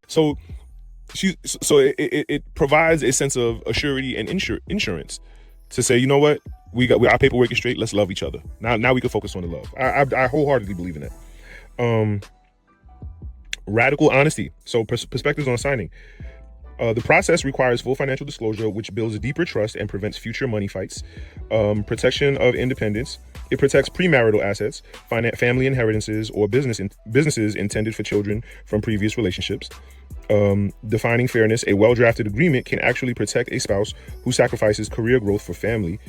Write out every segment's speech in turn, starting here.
So it provides a sense of assurity and insurance to say, you know what, our paperwork is straight. Let's love each other. Now we can focus on the love. I wholeheartedly believe in that. Radical honesty. So perspectives on signing. The process requires full financial disclosure, which builds deeper trust and prevents future money fights. Protection of independence. It protects premarital assets, family inheritances, or businesses intended for children from previous relationships. Defining fairness. A well-drafted agreement can actually protect a spouse who sacrifices career growth for family,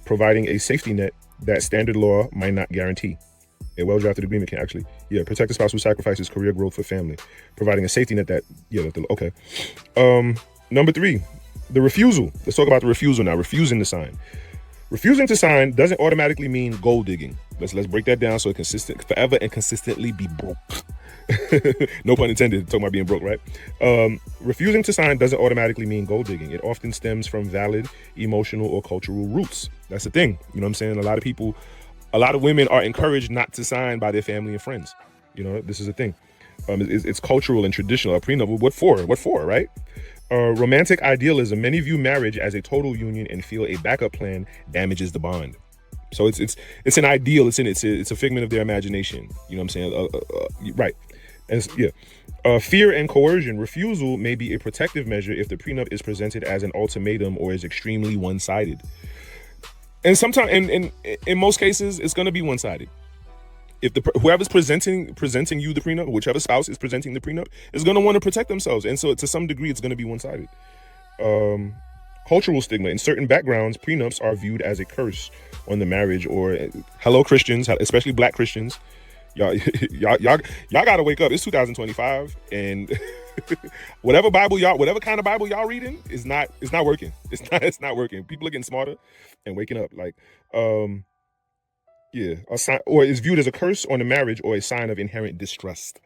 providing a safety net that standard law might not guarantee. A well-drafted agreement can actually, protect a spouse who sacrifices career growth for family, providing a safety net that, okay. Number 3, the refusal. Let's talk about the refusal now. Refusing to sign. Refusing to sign doesn't automatically mean gold digging. Let's break that down so it forever and consistently be broke. No pun intended, talking about being broke, right? Refusing to sign doesn't automatically mean gold digging. It often stems from valid emotional or cultural roots. That's the thing. You know what I'm saying? A lot of women are encouraged not to sign by their family and friends. This is a thing. It's cultural and traditional. A prenup, what for, right? Romantic idealism. Many view marriage as a total union and feel a backup plan damages the bond. So it's an ideal. It's a figment of their imagination. You know what I'm saying? Right. Fear and coercion. Refusal may be a protective measure if the prenup is presented as an ultimatum or is extremely one-sided. And sometimes, in most cases, it's going to be one-sided. If whoever's presenting you the prenup, whichever spouse is presenting the prenup, is going to want to protect themselves, and so to some degree, it's going to be one-sided. Cultural stigma. In certain backgrounds, prenups are viewed as a curse on the marriage. Or hello, Christians, especially Black Christians, y'all gotta wake up. It's 2025, and whatever kind of Bible y'all reading is not working. It's not working. People are getting smarter and waking up. A sign, or is viewed as a curse on the marriage or a sign of inherent distrust.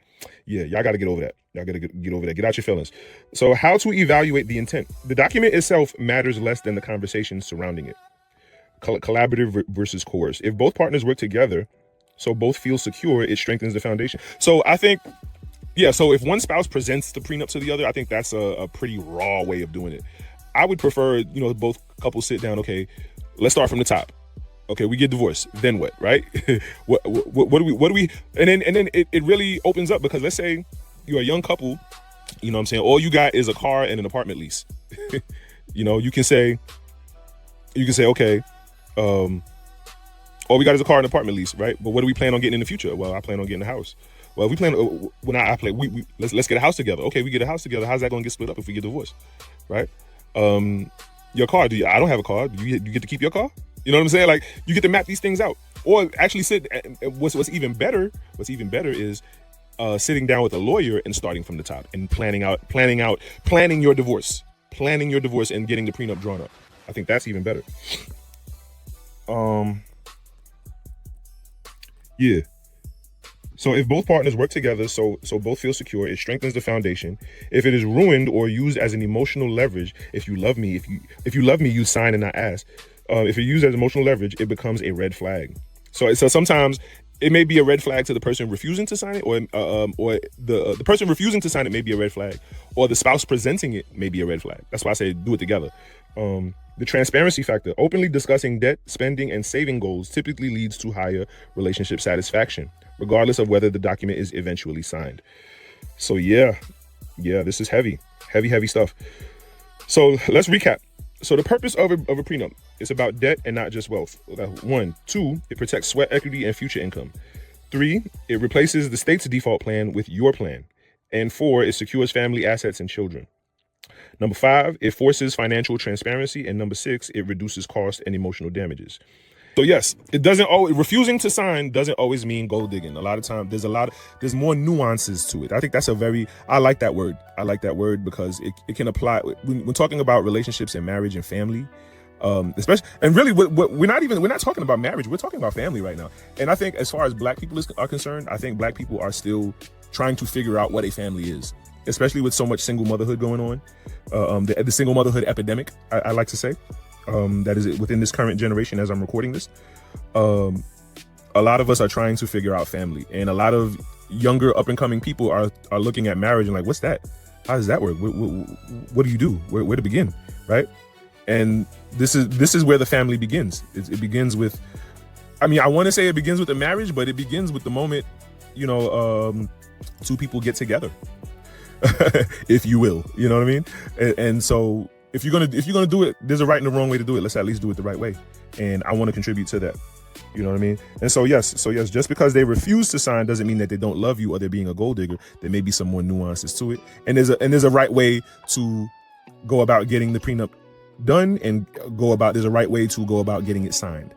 Y'all got to get over that. Get out your feelings. So how to evaluate the intent? The document itself matters less than the conversation surrounding it. Collaborative versus coerce. If both partners work together, so both feel secure, it strengthens the foundation. So I think, so if one spouse presents the prenup to the other, I think that's a pretty raw way of doing it. I would prefer, both couples sit down. Okay, let's start from the top. Okay, we get divorced. Then what, right? what do we? And then it really opens up, because let's say you're a young couple. You know what I'm saying? All you got is a car and an apartment lease. You can say, okay, all we got is a car and an apartment lease, right? But what do we plan on getting in the future? Well, I plan on getting a house. Well, we plan. Let's get a house together. Okay, we get a house together. How's that going to get split up if we get divorced, right? Your car. I don't have a car. You get to keep your car? You know what I'm saying? Like, you get to map these things out, or actually sit. What's even better is sitting down with a lawyer and starting from the top and planning your divorce, and getting the prenup drawn up. I think that's even better. So if both partners work together, so both feel secure, it strengthens the foundation. If it is ruined or used as an emotional leverage, if you love me, you sign and not ask. If it's used as emotional leverage, it becomes a red flag. So sometimes it may be a red flag to the person refusing to sign it, or the person refusing to sign it may be a red flag, or the spouse presenting it may be a red flag. That's why I say do it together. The transparency factor. Openly discussing debt, spending, and saving goals typically leads to higher relationship satisfaction, regardless of whether the document is eventually signed. So this is heavy stuff. So let's recap. So the purpose of a prenup is about debt and not just wealth. 1, 2, it protects sweat equity and future income. 3, it replaces the state's default plan with your plan. And 4, it secures family assets and children. Number 5, it forces financial transparency. And number 6, it reduces cost and emotional damages. So yes, refusing to sign doesn't always mean gold digging. A lot of times there's more nuances to it. I think I like that word. I like that word because it can apply when talking about relationships and marriage and family, especially, and really we're not talking about marriage. We're talking about family right now. And I think as far as Black people are concerned, I think Black people are still trying to figure out what a family is, especially with so much single motherhood going on, the single motherhood epidemic, I like to say. That is within this current generation as I'm recording this. A lot of us are trying to figure out family, and a lot of younger up and coming people are looking at marriage and like, what's that? How does that work? What do you do? Where to begin, right? And this is where the family begins. It begins with, I mean, I want to say it begins with the marriage, but it begins with the moment, you know, two people get together, if you will, you know what I mean? And so if you're gonna do it, there's a right and a wrong way to do it. Let's at least do it the right way. And I want to contribute to that. You know what I mean? And so yes, just because they refuse to sign doesn't mean that they don't love you or they're being a gold digger. There may be some more nuances to it. And there's a right way to go about getting the prenup done, and there's a right way to go about getting it signed.